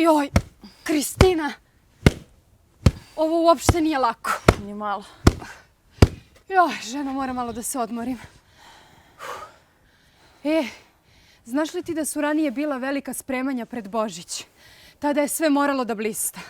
Joj, Kristina, ovo uopšte nije lako. Ni malo. Joj, ženo, moram malo da se odmorim. Znaš li ti da su ranije bila velika spremanja pred Božić? Tada je sve moralo da blista.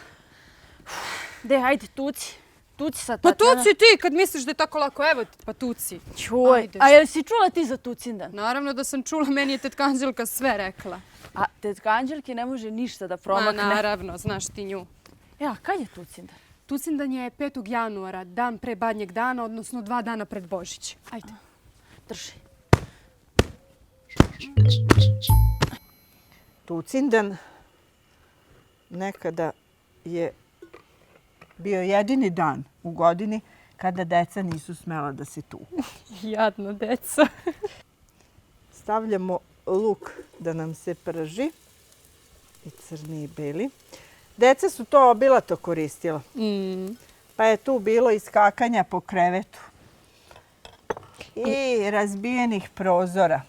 Hajde, tuci. Tuci sad, Pa Tatjana. tuci ti kad misliš da je tako lako. Evo, pa tuci. Čuj, Ajde. a jel si čula ti za tucindan? Naravno da sam čula, meni je tetka Anđelka sve rekla. A tetka Anđelki ne može ništa da Ma promakne. naravno, znaš ti nju. A kad je tucindan? Tucindan je 5. januara, dan pre Badnjeg dana, odnosno 2 dana pred Božić. Ajde. Drži. Tucindan nekada je bio jedini dan u godini kada deca nisu smela da se tuku. Jadno, deca. Stavljamo luk da nam se prži, i crni i beli. Deca su to obilato koristila, pa je tu bilo i skakanja po krevetu i razbijenih prozora.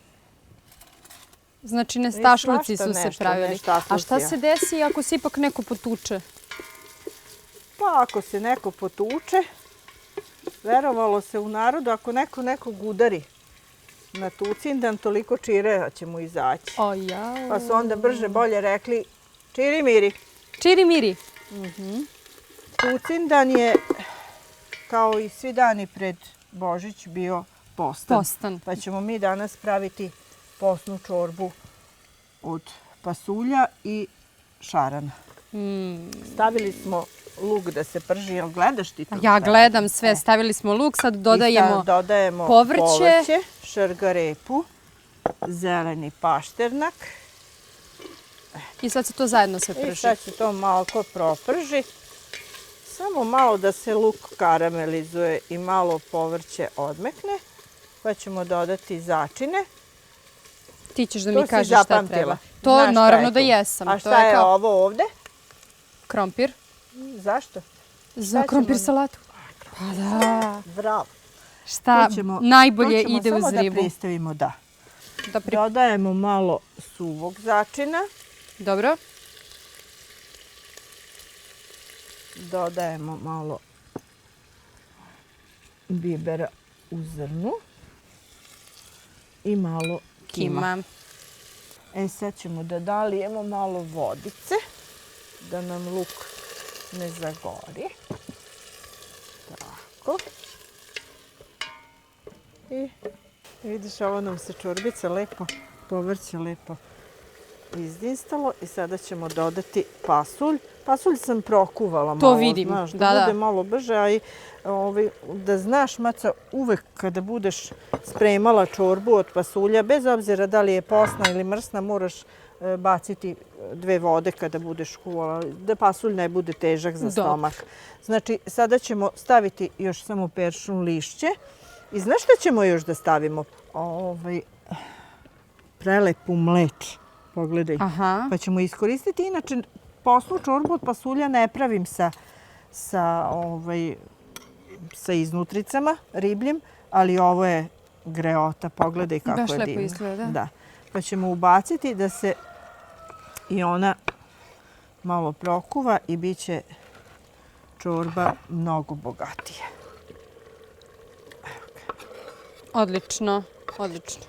Znači, nestašluci svašta su se nešto, pravili. nestašluci, A šta se desi ako se ipak neko potuče? Pa ako se neko potuče, verovalo se u narodu, ako neko nekog udari na tucindan, toliko čireva će mu izaći. O jao. Pa su onda brže bolje rekli čiri miri. Čiri miri. Tucindan je, kao i svi dani pred Božić, bio postan. Postan. Pa ćemo mi danas praviti postnu čorbu od pasulja i šarana. Stavili smo luk da se prži. Jel gledaš ti to? Ja gledam sve. Stavili smo luk, sad dodajemo povrće, šargarepu, zeleni pašternak. i sad se to zajedno sve I prži. sad se to malo proprži. Samo malo da se luk karamelizuje i malo povrće odmekne. Pa ćemo dodati začine. Ti ćeš da To mi si kažeš šta zapamtila. treba. Znaš To šta je naravno tu? da jesam. A To šta je kao ovo ovde? krompir. Zašto? Za Šta krompir ćemo? salatu. Pa da. Bravo. Šta najbolje ide uz samo da ribu. pristavimo, da. Dodajemo malo suvog začina. Dobro. Dodajemo malo bibera u zrnu. I malo kima. Sad ćemo da dalijemo malo vodice, da nam luk ne zagori. Tako. I vidiš, ovo nam se čorbica lepo, povrće lepo izdinstalo. I sada ćemo dodati pasulj. Pasulj sam prokuvala malo. To vidim, znaš, da. da bude malo brže, a i da znaš, Maca, uvek kada budeš spremala čorbu od pasulja, bez obzira da li je posna ili mrsna, moraš baciti 2 vode kada budeš kuvala, da pasulj ne bude težak za stomak. Znači, sada ćemo staviti još samo peršun lišće. I znaš šta ćemo još da stavimo? Prelepu mleč. Pogledaj. Pa ćemo iskoristiti. Inače, posnu čorbu od pasulja ne pravim sa iznutricama ribljim, ali ovo je greota. Pogledaj kako je divna. Baš lepo izgleda. Da. Pa ćemo ubaciti da se i ona malo prokuva i bit će čorba mnogo bogatija. Odlično, odlično.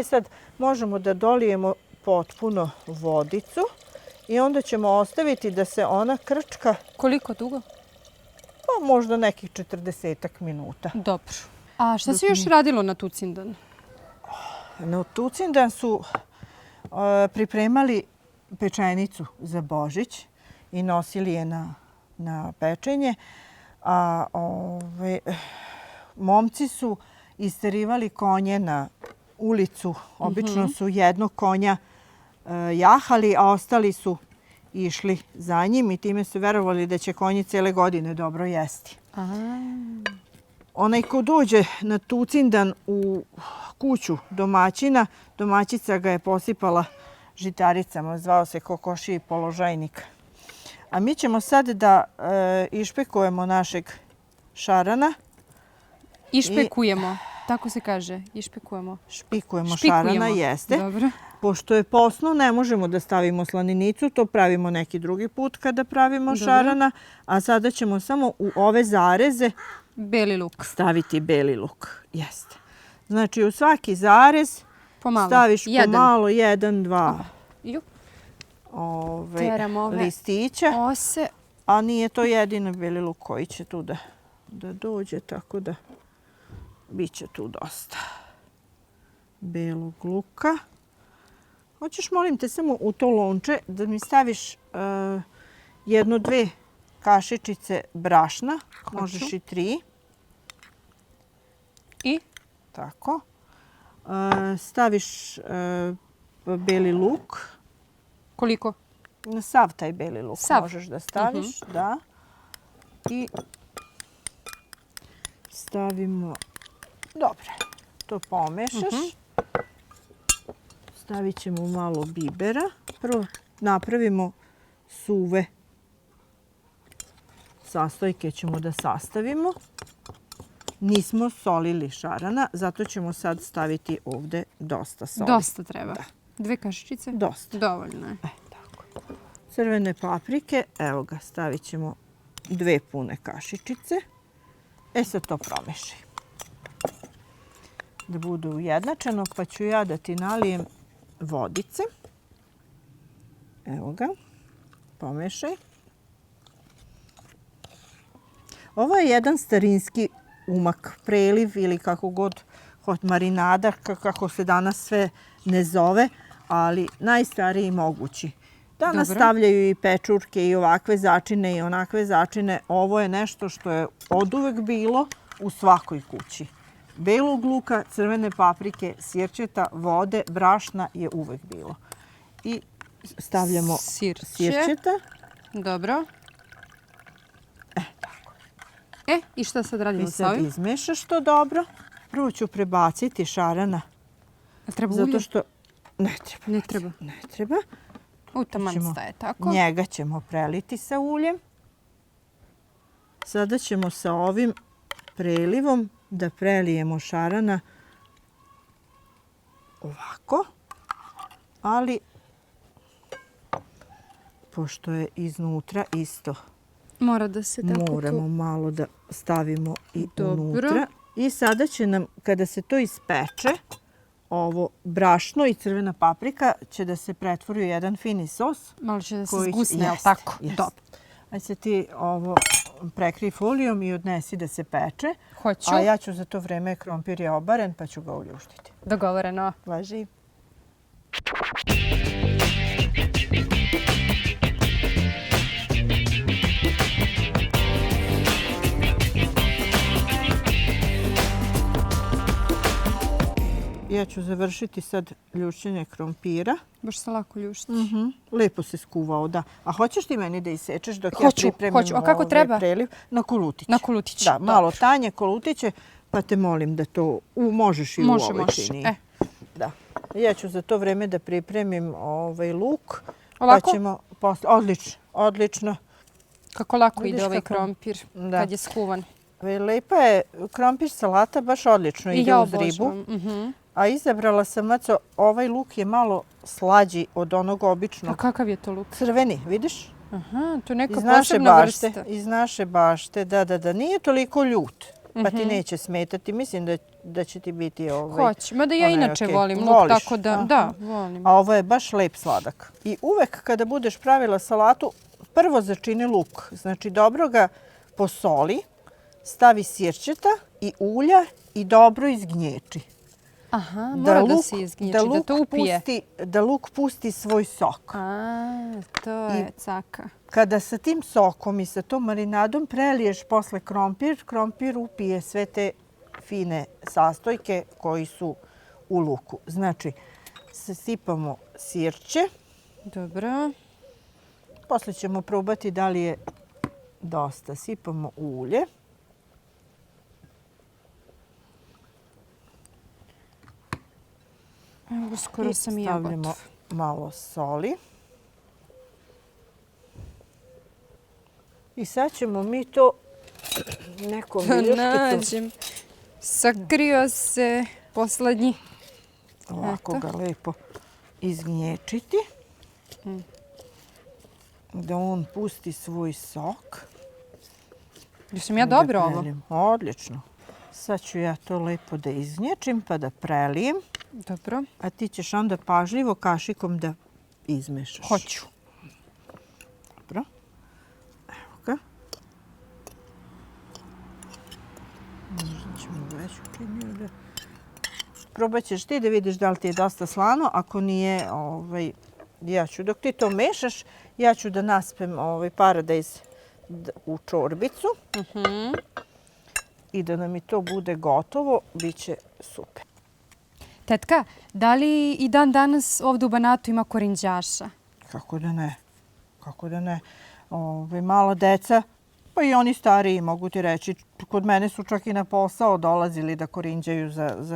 Sad možemo da dolijemo potpuno vodicu i onda ćemo ostaviti da se ona krčka. Koliko dugo? Pa možda nekih 40 minuta. Dobro. A šta se još radilo na tucindan? Na tucindan su pripremali pečenicu za Božić i nosili je na pečenje. A momci su isterivali konje na ulicu. Obično su jednog konja jahali, a ostali su išli za njim i time su verovali da će konji cele godine dobro jesti. Onaj ko dođe na tucindan u kuću domaćina, domaćica ga je posipala žitaricama, zvao se kokošiji položajnik. A mi ćemo sad da išpekujemo našeg šarana. Išpekujemo, tako se kaže, išpekujemo. Špikujemo šarana, jeste. Dobro. pošto je posno, ne možemo da stavimo slaninicu, to pravimo neki drugi put kada pravimo šarana, a sada ćemo samo u ove zareze Beli luk. staviti beli luk. Jeste. Znači u svaki zarez Pomalo. staviš Jedan. pomalo 1-2 Ju. Teram ove listića, ose. a nije to jedino beli luk koji će tu da dođe, tako da bit će tu dosta belog luka. Hoćeš, molim te, samo u to lonče da mi staviš 1-2 kašičice brašna, možeš i 3. I? Tako. Staviš beli luk. Koliko? Sav taj beli luk Sav? možeš da staviš, da. I stavimo, dobro, to pomešaš. Stavit ćemo malo bibera. Prvo napravimo suve sastojke, ćemo da sastavimo. Nismo solili šarana, zato ćemo sad staviti ovde dosta soli. Dosta treba. 2 kašičice? Dosta. Dovoljno je. Tako. Crvene paprike, evo ga, stavit ćemo 2 pune kašičice. Sad to promešaj. Da bude ujednačeno, pa ću ja da ti nalijem vodice. Evo ga, pomešaj. Ovo je jedan starinski umak, preliv ili kako god, marinada, kako se danas sve ne zove, ali najstariji mogući. Danas stavljaju i pečurke i ovakve začine i onakve začine. Ovo je nešto što je oduvek bilo u svakoj kući. Belog luka, crvene paprike, sirćeta, vode, brašna je uvek bilo. I stavljamo sirćeta. Dobro. Tako. I šta sad radimo I sa sad ovim? izmešaš to dobro. Prvo ću prebaciti šarana. Treba ulje? Zato što Ne treba. ne treba. Taman staje tako. Njega ćemo preliti sa uljem. Sada ćemo sa ovim prelivom da prelijemo šarana ovako. Ali, pošto je iznutra isto, Mora da se tako moramo malo da stavimo i Dobro. unutra. I sada će nam, kada se to ispeče, ovo brašno i crvena paprika će da se pretvori u jedan fini sos. Malo će da se koji- zgusne, jel Jest, tako? jest. Dobro. Ajde se ti ovo prekrij folijom i odnesi da se peče. Hoću. A ja ću za to vreme, krompir je obaren, pa ću ga uljuštiti. Dogovoreno. Važi. Ja ću završiti sad ljušćenje krompira. Baš se lako ljušti. Lepo se skuvao, da. A hoćeš ti meni da isečeš dok Hoću, ja pripremim hoću. A kako ovaj treba? preliv? Na kolutiće. Na kolutiće, Da, malo dobro. tanje kolutiće, pa te molim da to možeš i Može, u ovoj može. čini. Da. Ja ću za to vreme da pripremim ovaj luk. Ovako? Pa ćemo odlično, odlično. Kako lako Vidiš ide ovaj kako- krompir Da. kad je skuvan. Lepa je krompir salata, baš odlično I ide ja uz ribu. obožavam. A izabrala sam, Maco, ovaj luk je malo slađi od onog A običnog. kakav je to luk? Crveni, vidiš? Aha, to je neka Iz naše posebna bašte. vrsta. Iz naše bašte, da. Nije toliko ljut, pa ti neće smetati. Mislim da će ti biti ovaj... Hoće. Mada ja onaj, inače okej. volim luk, Voliš? tako da, Aha. da, volim. A ovo je baš lep sladak. I uvek kada budeš pravila salatu, prvo začini luk. Znači dobro ga posoli, stavi sirćeta i ulja i dobro izgnječi. Aha, mora da se izgnječi, da to upije. Da luk pusti svoj sok. A, to je caka. Kada sa tim sokom i sa tom marinadom preliješ posle krompir, krompir upije sve te fine sastojke koji su u luku. Znači, sipamo sirće. Dobro. Posle ćemo probati da li je dosta. Sipamo ulje. Evo, skoro sam i ja stavljamo gotov. malo soli. I sad ćemo mi to nekom viljuškicom. Nađem. Sakrio se poslednji. Ovako Eto. ga lepo izgnječiti. Da on pusti svoj sok. Jesam ja dobro ovo? Odlično. Sad ću ja to lepo da izgnječim pa da prelijem. Dobro. A ti ćeš onda pažljivo kašikom da izmešaš. Hoću. Dobro. Evo ga. Možda ćemo veću činiju da... Probat ćeš ti da vidiš da li ti je dosta slano. Ako nije, ja ću, dok ti to mešaš, ja ću da naspem paradajz u čorbicu. I da nam i to bude gotovo, bit će super. Tetka, da li i dan danas ovdje u Banatu ima korinđaša? Kako da ne? Kako da ne? Mala deca, pa i oni stariji, mogu ti reći. Kod mene su čak i na posao dolazili da korinđaju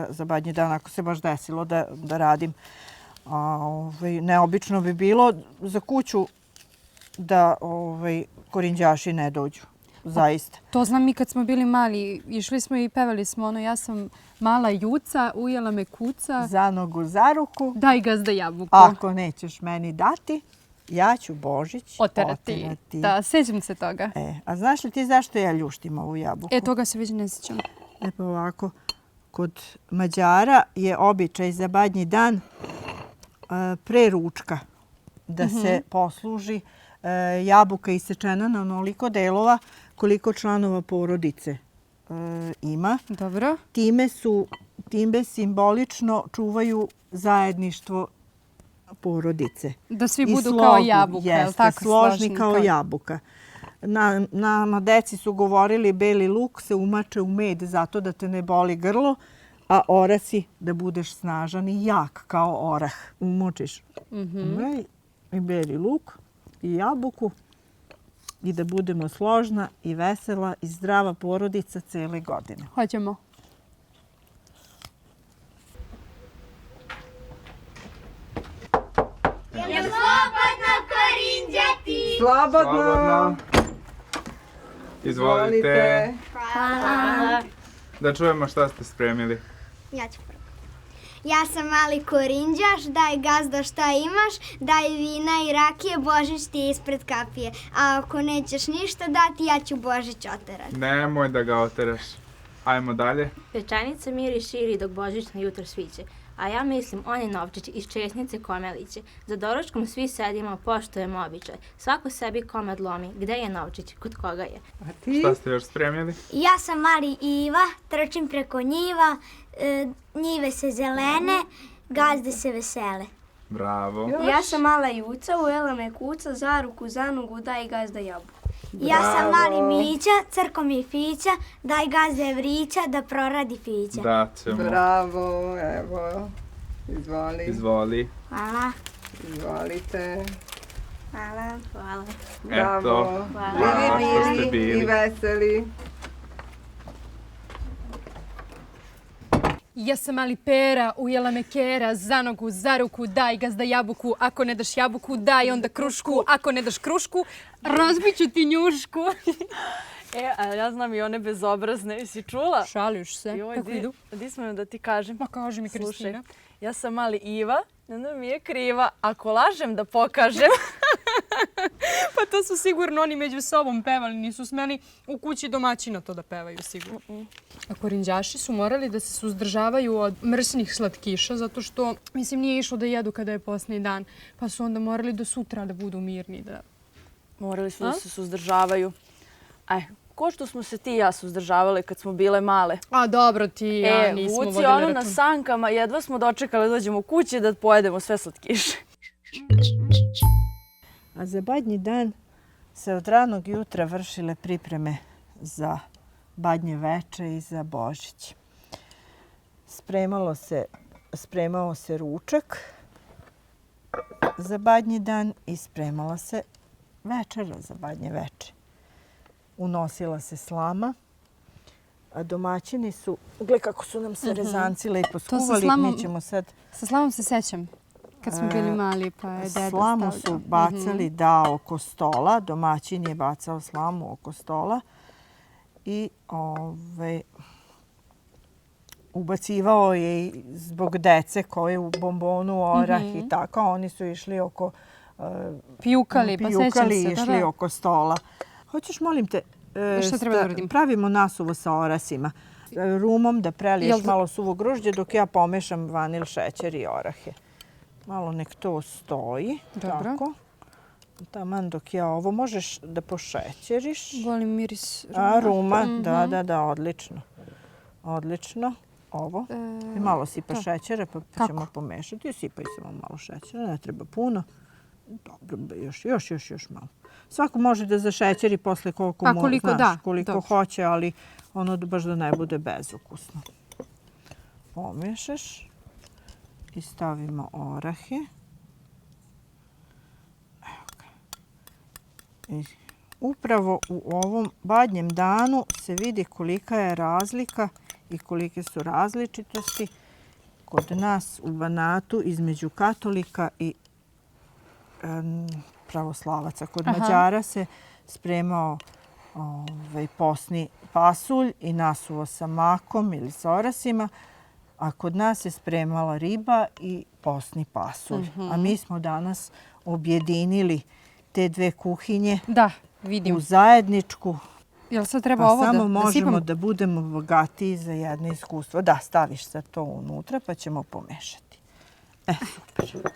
za Badnji dan, ako se baš desilo da radim. Neobično bi bilo za kuću da korinđaši ne dođu. Zaista. To znam mi kad smo bili mali. Išli smo i pevali smo ono, ja sam mala juca, ujela me kuca. Za nogu, za ruku. Daj gazda jabuku. Ako nećeš meni dati, ja ću Božić oterati. Da, sjećam se toga. A znaš li ti zašto ja ljuštim ovu jabuku? Toga se već ne sjećam. Pa ovako, kod Mađara je običaj za Badnji dan pre ručka da se posluži jabuka isečena na onoliko delova koliko članova porodice ima. Dobro. Time simbolično čuvaju zajedništvo porodice. Da svi budu kao jabuka, je li tako? Složni kao jabuka. Nama deci su govorili beli luk se umače u med zato da te ne boli grlo, a orasi da budeš snažan i jak kao orah. Umočiš i beli luk i jabuku i da budemo složna i vesela i zdrava porodica cele godine. Hoćemo. Jel slobodno korinđati? Slobodno. Izvolite. Hvala. Da čujemo šta ste spremili. Ja ću prvo. Ja sam mali korinđaš, daj gazda šta imaš, daj vina i rakije, Božić ti je ispred kapije. A ako nećeš ništa dati, ja ću Božić oterati. Nemoj da ga oteraš. Ajmo dalje. Pečenica miri širi dok božićno jutro sviće, a ja mislim oni novčići iz česnice komeliće. Za doručkom svi sedimo, poštujemo običaj. Svako sebi komad lomi, gde je novčić, kod koga je. A ti? Šta ste još spremili? Ja sam mali Iva, trčim preko njiva, njive se zelene, gazde se vesele. Bravo. Ja sam mala Juca, ujela me kuca, za ruku, za nogu, daj gazda jabuku. Ja sam mali Mića, crko mi fića, daj gazde vrića da proradi fića. Da ćemo. Bravo, evo. Izvoli. Izvoli. Hvala. Izvolite. Hvala. Hvala. Bravo. Eto. Bili što ste mili bili. i veseli. Ja sam mali pera, ujela me kera, za nogu, za ruku, daj gazda jabuku. Ako ne daš jabuku, daj onda krušku. Ako ne daš krušku, razbiću ti njušku. A ja znam i one bezobrazne. Jesi čula? Šališ se. Joj, Kako idu? di smem da ti kažem? Pa kaži mi, Slušaj, Kristina. ja sam mali Iva, onda mi je kriva. Ako lažem da pokažem. Pa to su sigurno oni među sobom pevali. Nisu smeli u kući domaćina to da pevaju sigurno. A korinđaši su morali da se suzdržavaju od mrsnih slatkiša zato što, mislim, nije išlo da jedu kada je posni dan. Pa su onda morali do sutra da budu mirni. Morali su da se suzdržavaju. Ko što smo se ti i ja suzdržavale kad smo bile male. A dobro, ti i ja nismo Vuci vodili ono račun. na sankama, jedva smo dočekali da dođemo kući da pojedemo sve slatkiše. A za Badnji dan se od ranog jutra vršile pripreme za Badnje veče i za Božić. Spremao se ručak za Badnji dan i spremala se večera za Badnje veče. Unosila se slama, a domaćini su, gle kako su nam se rezanci lepo skuvali, mi ćemo sad... Sa slamom se sećam kad smo bili mali, pa je deda Slamu stavljao. su bacali oko stola, domaćin je bacao slamu oko stola i ubacivao je i zbog dece koje u bombonu, orah i tako. Oni su išli oko Pijukali, pa sećam se. išli oko stola. Hoćeš, molim te, Šta treba da uradim? pravimo nasuvo sa orasima. Rumom da preliješ malo suvo grožđe dok ja pomešam vanil, šećer i orahe. Malo nek to stoji. Dobro. Tako. Taman dok ja ovo možeš da pošećeriš. Volim miris ruma. Ruma, da, odlično. Odlično. Ovo. I malo sipa šećera pa ćemo pomešati. Sipaj samo malo šećera, ne treba puno. Dobro, još malo. Svako može da zašećeri posle koliko hoće, ali ono baš da ne bude bezukusno. Pomešaš i stavimo orahe. I upravo u ovom badnjem danu se vidi kolika je razlika i kolike su različitosti kod nas u Banatu između katolika i pravoslavaca. Kod Mađara se spremao posni pasulj i nasuvo sa makom ili sa orasima, a kod nas se spremala riba i posni pasulj. A mi smo danas objedinili te dve kuhinje u zajedničku. Jel sad treba ovo da samo sipamo? možemo da budemo bogatiji za jedno iskustvo. Da, staviš sad to unutra pa ćemo pomešati. Super.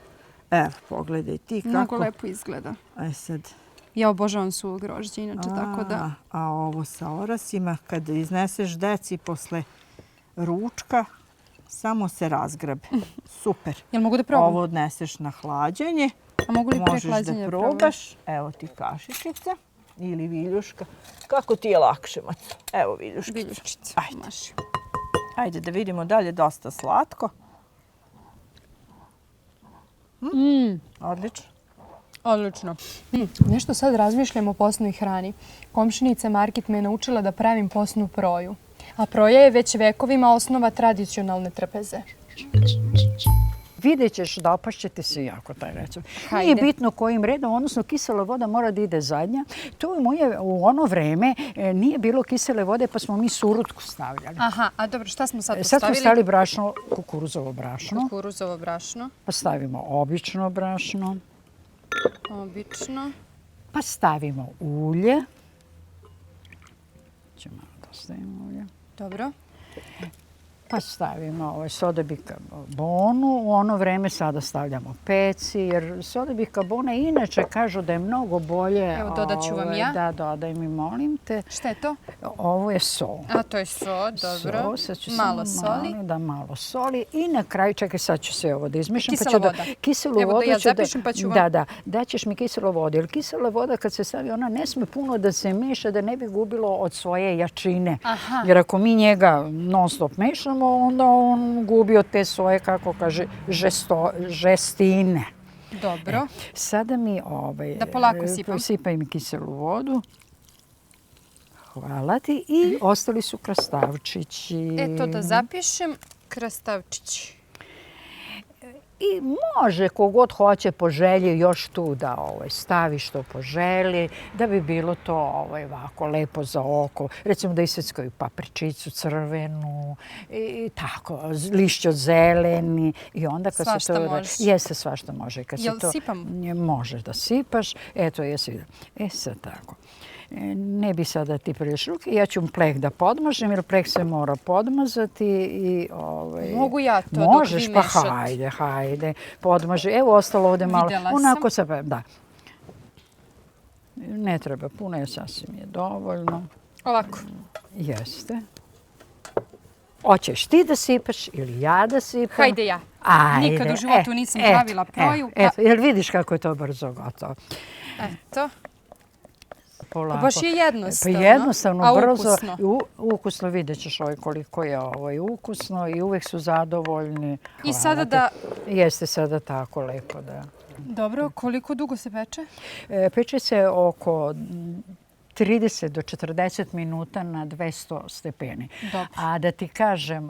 Evo, pogledaj ti kako. Mnogo lepo izgleda. Aj sad. Ja obožavam suvo grožđe, inače, tako da... A ovo sa orasima, kada izneseš deci posle ručka, samo se razgrabe. Super. Jel mogu da probam? Ovo odneseš na hlađenje. A mogu li pre možeš hlađenja da probaš. Evo ti kašičica ili viljuška. Kako ti je lakše, Maco? Evo viljuškica. Viljuščica. Ajde da vidimo dalje, dosta slatko. Odlično. Odlično. Nešto sad razmišljam o posnoj hrani. Komšinica Margit me naučila da pravim posnu proju. A proja je već vekovima osnova tradicionalne trpeze. Vidjet ćeš, dopašće ti se jako taj recept. Nije bitno kojim redom, odnosno kisela voda mora da ide zadnja. To u ono vreme nije bilo kisele vode pa smo mi surutku stavljali. Aha, a dobro, šta smo sad postavili? Sad smo stavili brašno, kukuruzovo brašno. Kukuruzovo brašno. Pa stavimo obično brašno. Obično. Pa stavimo ulje. Ćemo malo da stavimo ulje. Dobro. Pa stavimo sodobikarbonu. U ono vreme sada stavljamo peci, jer sodobikarbona inače kažu da je mnogo bolje. Evo, dodat ću vam ja. Da, dodaj mi, molim te. Šta je to? Ovo je sol. A, to je sol, dobro. Malo soli. Da, malo soli. I na kraju, čekaj, sad ću sve ovo da izmišljam. Kisela voda. Kiselu vodu. Evo da ja zapišem pa ću vam... Da, daćeš mi kiselu vodu. Jer kisela voda kad se stavi, ona ne sme puno da se meša, da ne bi gubilo od svoje jačine. Jer ako mi njega non stop mešamo, onda on gubi od te svoje, kako kaže, žestine. Dobro. Sada mi da polako sipam. Sipaj mi kiselu vodu. Hvala ti. I ostali su krastavčići. Eto da zapišem, krastavčići. I može kogod hoće po želji još tu da stavi što poželi, da bi bilo to ovako lepo za oko. Recimo da isveckaju papričicu crvenu i tako, lišće zeleni. I onda kad svašta se to može. Jeste, svašta može. Jel sipam? Možeš da sipaš. Eto, jesi vidio. Sad tako. Ne bi sada ti priješ ruke. Ja ću pleh da podmažem, jer pleh se mora podmazati. Mogu ja to dok vi mešate? Možeš, pa hajde. Podmaži. Evo, ostalo ovdje malo. Onako se, da. Ne treba puno, jer sasvim je dovoljno. Ovako. Jeste. Hoćeš ti da sipaš ili ja da sipam? Hajde ja. Nikad u životu nisam pravila proju. Jer vidiš kako je to brzo gotovo. Eto. Polako. Baš je jednostavno. Pa jednostavno, brzo. Ukusno. Ukusno, vidjet ćeš koliko je ukusno i uvijek su zadovoljni. I sada da... Jeste sada tako lepo, da. Dobro, koliko dugo se peče? Peče se oko 30 do 40 minuta na 200 stepeni. Dobro. A da ti kažem,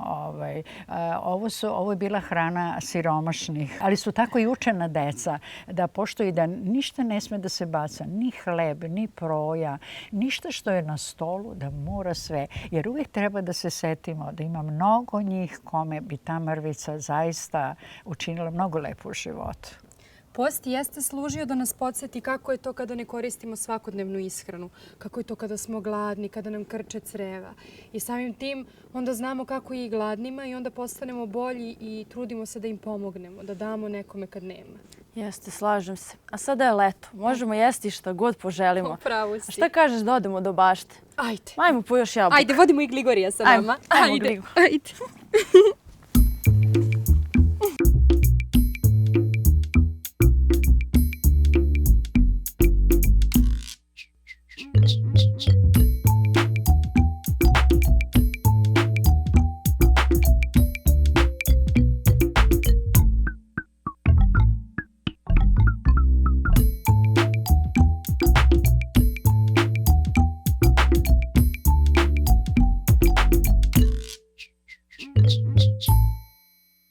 ovo je bila hrana siromašnih, ali su tako i učena deca da pošto i da ništa ne sme da se baca, ni hleb, ni proja, ništa što je na stolu, da mora sve. Jer uvijek treba da se setimo da ima mnogo njih kome bi ta mrvica zaista učinila mnogo lepo u životu. Post jeste služio da nas podsjeti kako je to kada ne koristimo svakodnevnu ishranu, kako je to kada smo gladni, kada nam krče creva. I samim tim onda znamo kako je i gladnima i onda postanemo bolji i trudimo se da im pomognemo, da damo nekome kad nema. Jeste, slažem se. A sada je leto. Možemo jesti šta god poželimo. Upravo si. A šta kažeš da odemo do bašte? Ajde. Ajmo po još jabuka. Ajde, vodimo i Gligorija sa nama. Ajmo Gligo. Ajde.